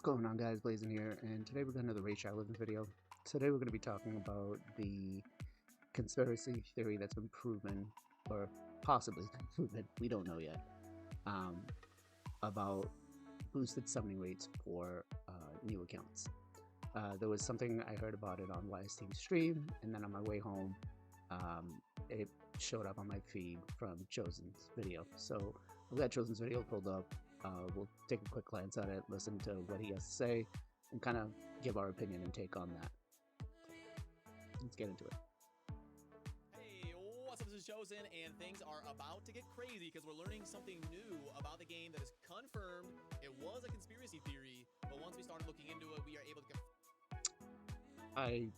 going on, guys? Blazing here, and today we're going to another Raid Shadow Legends video. Today we're going to be talking about the conspiracy theory that's been proven, or possibly proven, we don't know yet, about boosted summoning rates for new accounts. There was something I heard about it on YS Team stream, and then on my way home, it showed up on my feed from Chosen's video. So I've got Chosen's video pulled up. We'll take a quick glance at it, listen to what he has to say, and kind of give our opinion and take on that. Let's get into it. Hey, what's up? This is Chosen, and things are about to get crazy because we're learning something new about the game that is confirmed. It was a conspiracy theory, but once we started looking into it, we are able to I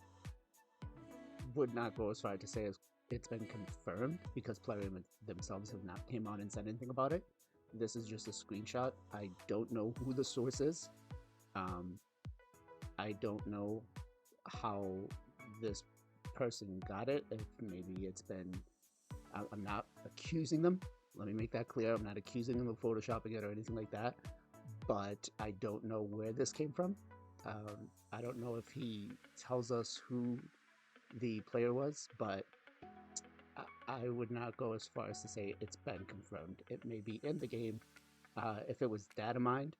would not go as far to say it's been confirmed, because Plaruim themselves have not came out and said anything about it. This is just a screenshot. I don't know who the source is. I don't know how this person got it. If maybe it's been... I'm not accusing them. Let me make that clear. I'm not accusing them of photoshopping it or anything like that. But I don't know where this came from. I don't know if he tells us who the player was, but I would not go as far as to say it's been confirmed. It may be in the game. If it was data mined,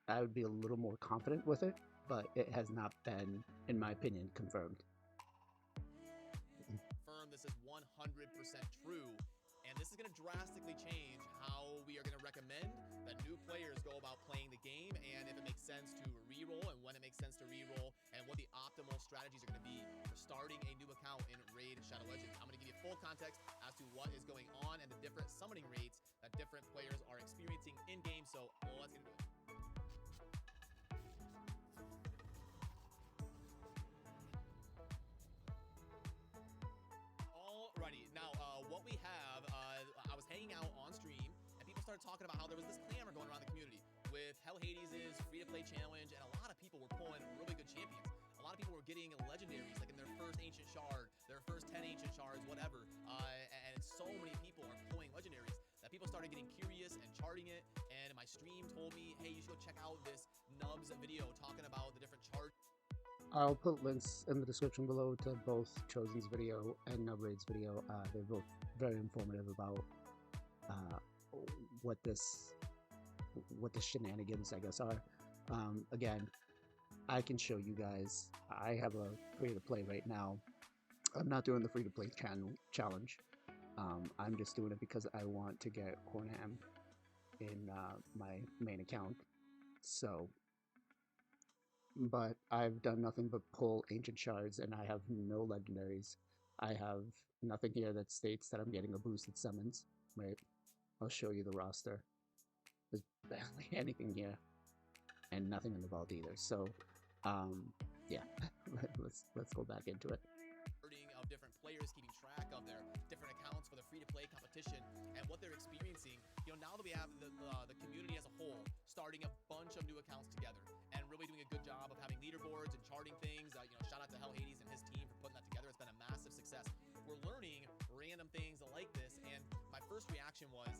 I would be a little more confident with it, but it has not been, in my opinion, confirmed. confirm this is 100% true, and this is going to drastically change how we are going to recommend that new players go about playing the game, and if it makes sense to reroll and when it makes sense to reroll, and what the optimal strategies are going to be for starting a new account in Raid Shadow Legends. I'm going to give you full context as to what is going on and the different summoning rates that different players are experiencing in game. So let's get into it. Alrighty, now what we have, I was hanging out on stream and people started talking about how there was this clamor going around the community with Hell Hades' free-to-play challenge, and a lot of people were pulling really good champions. A lot of people were getting legendaries, like in their first ancient shard, their first 10 ancient shards, whatever. And so many people are pulling legendaries that people started getting curious and charting it. And my stream told me, hey, you should go check out this Nubs video talking about the different charts. I'll put links in the description below to both Chosen's video and NubRaid's video. They're both very informative about what the shenanigans, I guess, are. Again, I can show you guys. I have a free-to-play right now. I'm not doing the free-to-play challenge. I'm just doing it because I want to get Cornham in my main account. So... but I've done nothing but pull ancient shards, and I have no legendaries. I have nothing here that states that I'm getting a boosted summons, right? I'll show you the roster. There's barely anything here, and nothing in the vault either. So, yeah, let's go back into it. Of different players keeping track of their different accounts for the free-to-play competition and what they're experiencing. You know, now that we have the community as a whole starting a bunch of new accounts together and really doing a good job of having leaderboards and charting things, you know, shout out to Hell Hades and his team for putting that together. It's been a massive success. We're learning random things like this, and my first reaction was,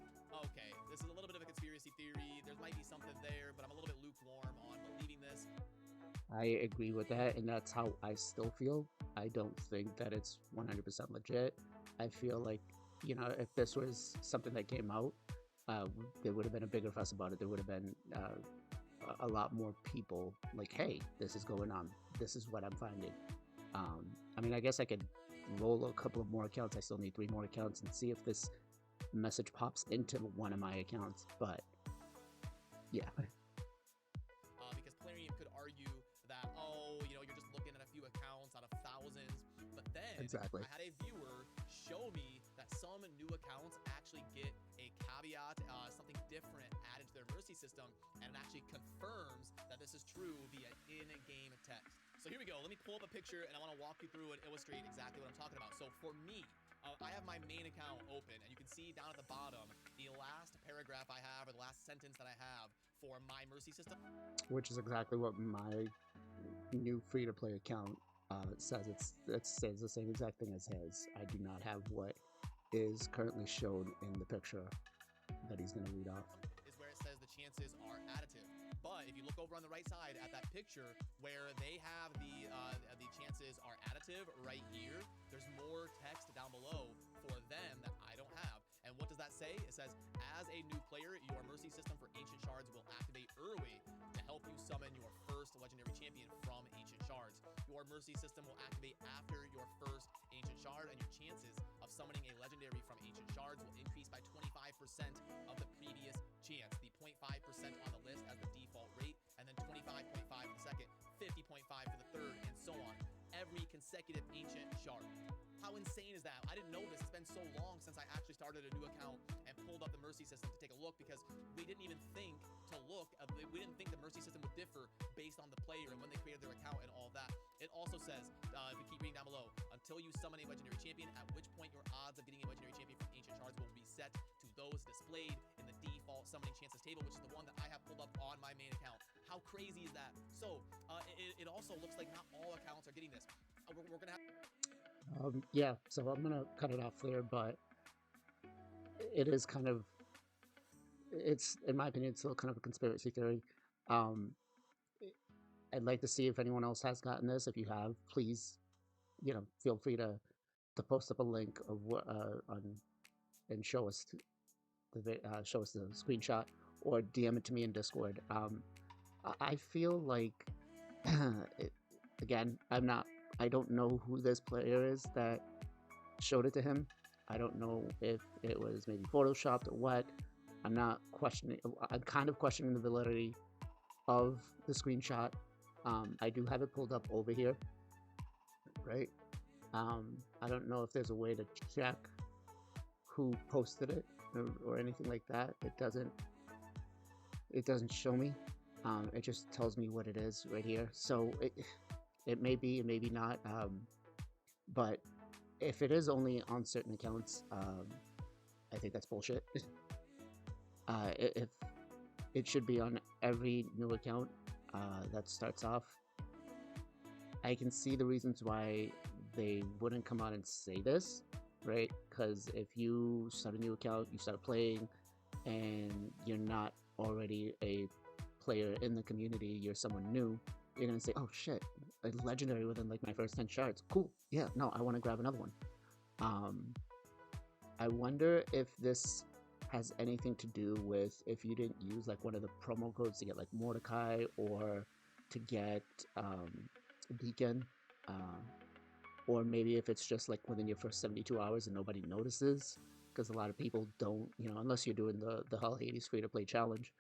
okay, this is a little bit of a conspiracy theory. There might be something there, but I'm a little bit lukewarm on believing this. I agree with that, and that's how I still feel. I don't think that it's 100% legit. I feel like, you know, if this was something that came out, there would have been a bigger fuss about it. There would have been a lot more people like, hey, this is going on. This is what I'm finding. I mean, I guess I could roll a couple of more accounts. I still need 3 more accounts and see if this message pops into one of my accounts. But, yeah. Because Plaruim could argue that, oh, you know, you're just looking at a few accounts out of thousands, but then Exactly. I had a viewer show me that some new accounts actually get a caveat, something different added to their mercy system, and it actually confirms that this is true via in-game text. So here we go. Let me pull up a picture, and I want to walk you through and illustrate exactly what I'm talking about. So for me, I have my main account open, and you can see down at the bottom the last paragraph I have, or the last sentence that I have for my mercy system. Which is exactly what my new free-to-play account says. It says the same exact thing as his. I do not have what is currently shown in the picture that he's going to read off. Is where it says the chances are additive. But if you look over on the right side at that picture where they have the chances are additive right here, there's more text down below for them that I don't have. And what does that say? It says, as a new player, your mercy system for ancient shards will activate early to help you summon your first legendary champion from ancient shards. Your mercy system will activate after your first ancient shard, and your chances of summoning a legendary from ancient shards will increase by 25% of the previous chance. The 0.5% on the list as the default rate, and then 25.5 for the second, 50.5 for the third, and so on. Every consecutive ancient shard. How insane is that? I didn't know this. It's been so long since I actually started a new account and pulled up the mercy system to take a look, because we didn't even think to look. We didn't think the mercy system would differ based on the player and when they created their account and all that. It also says, if you keep reading down below, until you summon a legendary champion, at which point your odds of getting a legendary champion from ancient shards will reset to those displayed in the default summoning chances table, which is the one that I have pulled up on my main account. How crazy is that? So it also looks like not all accounts are getting this. We're gonna have. Yeah, so I'm gonna cut it off there, but it is kind of, it's, in my opinion, it's still kind of a conspiracy theory. I'd like to see if anyone else has gotten this. If you have, please, feel free to post up a link of what on and show us the screenshot, or DM it to me in Discord. I feel like, again, I don't know who this player is that showed it to him. I don't know if it was maybe photoshopped or what. I'm kind of questioning the validity of the screenshot. I do have it pulled up over here, right? I don't know if there's a way to check who posted it or anything like that. It doesn't show me. It just tells me what it is right here. So it may be, it may be not. But if it is only on certain accounts, I think that's bullshit. If it should be on every new account that starts off. I can see the reasons why they wouldn't come out and say this, right? Because if you start a new account, you start playing, and you're not already a player in the community, you're someone new, you're gonna say, oh shit, a legendary within like my first 10 shards, cool, yeah, no, I want to grab another one. I wonder if this has anything to do with if you didn't use like one of the promo codes to get like Mordecai, or to get Beacon, or maybe if it's just like within your first 72 hours and nobody notices, because a lot of people don't, unless you're doing the Hell Hades free-to-play challenge,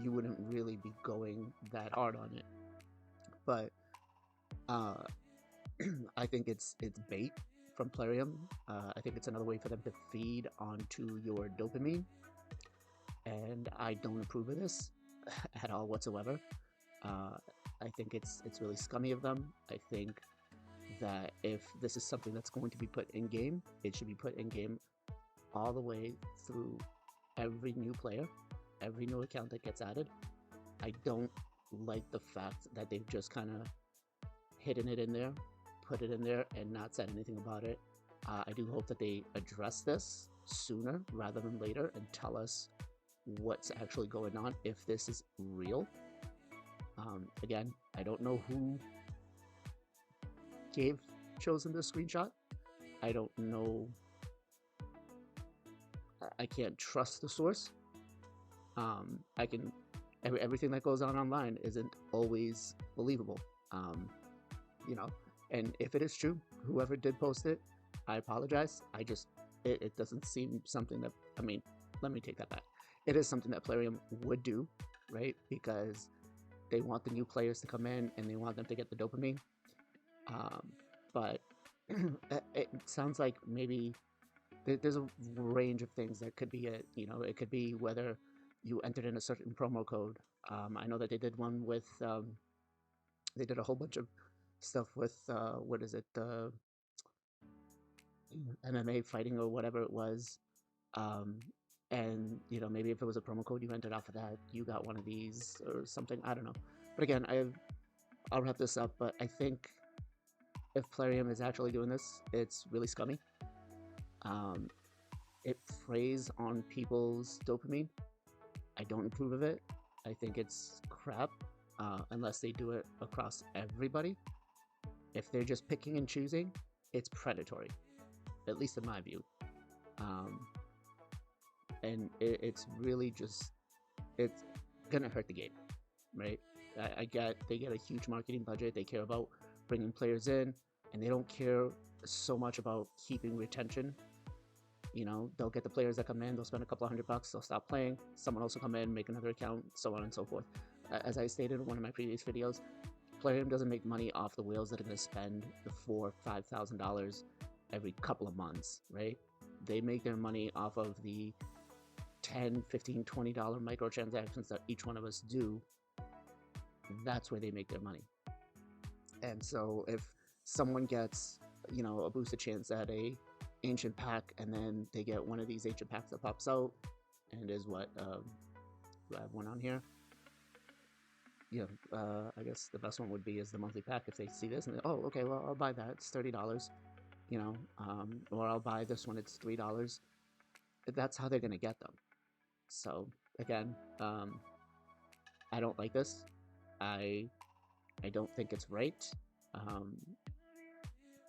you wouldn't really be going that hard on it. But I think it's bait from Plaruim. I think it's another way for them to feed onto your dopamine, and I don't approve of this at all whatsoever. I think it's really scummy of them. I think that if this is something that's going to be put in game, it should be put in game all the way through every new player, every new account that gets added. I don't like the fact that they've just kind of hidden it in there, put it in there, and not said anything about it. I do hope that they address this sooner rather than later and tell us what's actually going on, if this is real. Again, I don't know who chosen this screenshot. I don't know. I can't trust the source. Everything that goes on online isn't always believable. And if it is true, whoever did post it, I apologize. It doesn't seem something that, let me take that back. It is something that Plaruim would do, right? Because they want the new players to come in and they want them to get the dopamine. But it sounds like maybe there's a range of things that could be it. It could be whether you entered in a certain promo code. I know that they did one with, they did a whole bunch of stuff with, what is it, MMA fighting or whatever it was. And maybe if it was a promo code you entered off of that, you got one of these or something. I don't know. But again, I'll wrap this up. But I think if Plaruim is actually doing this, it's really scummy. It preys on people's dopamine. I don't approve of it. I think it's crap unless they do it across everybody. If they're just picking and choosing, it's predatory, at least in my view. Um, and it's really just, it's gonna hurt the game, right? I get they get a huge marketing budget, they care about bringing players in, and they don't care so much about keeping retention. You know, they'll get the players that come in, they'll spend a couple $100, they'll stop playing, someone else will come in, make another account, so on and so forth. As I stated in one of my previous videos, Plaruim doesn't make money off the whales that are going to spend the $4,000-$5,000 every couple of months, right? They make their money off of the $10, $15, $20 microtransactions that each one of us do. That's where they make their money. And so if someone gets, you know, a boosted chance at a ancient pack, and then they get one of these ancient packs that pops out, and is what do I have one on here? You know, I guess the best one would be is the monthly pack. If they see this and they, oh, okay, well, I'll buy that. It's $30, you know, or I'll buy this one. It's $3. That's how they're gonna get them. So again, I don't like this. I don't think it's right.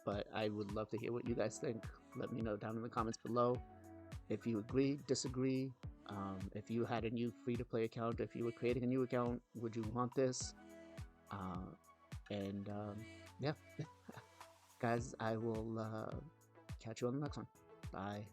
But I would love to hear what you guys think. Let me know down in the comments below if you agree, disagree. If you had a new free-to-play account, if you were creating a new account, would you want this? Yeah, guys, I will catch you on the next one. Bye.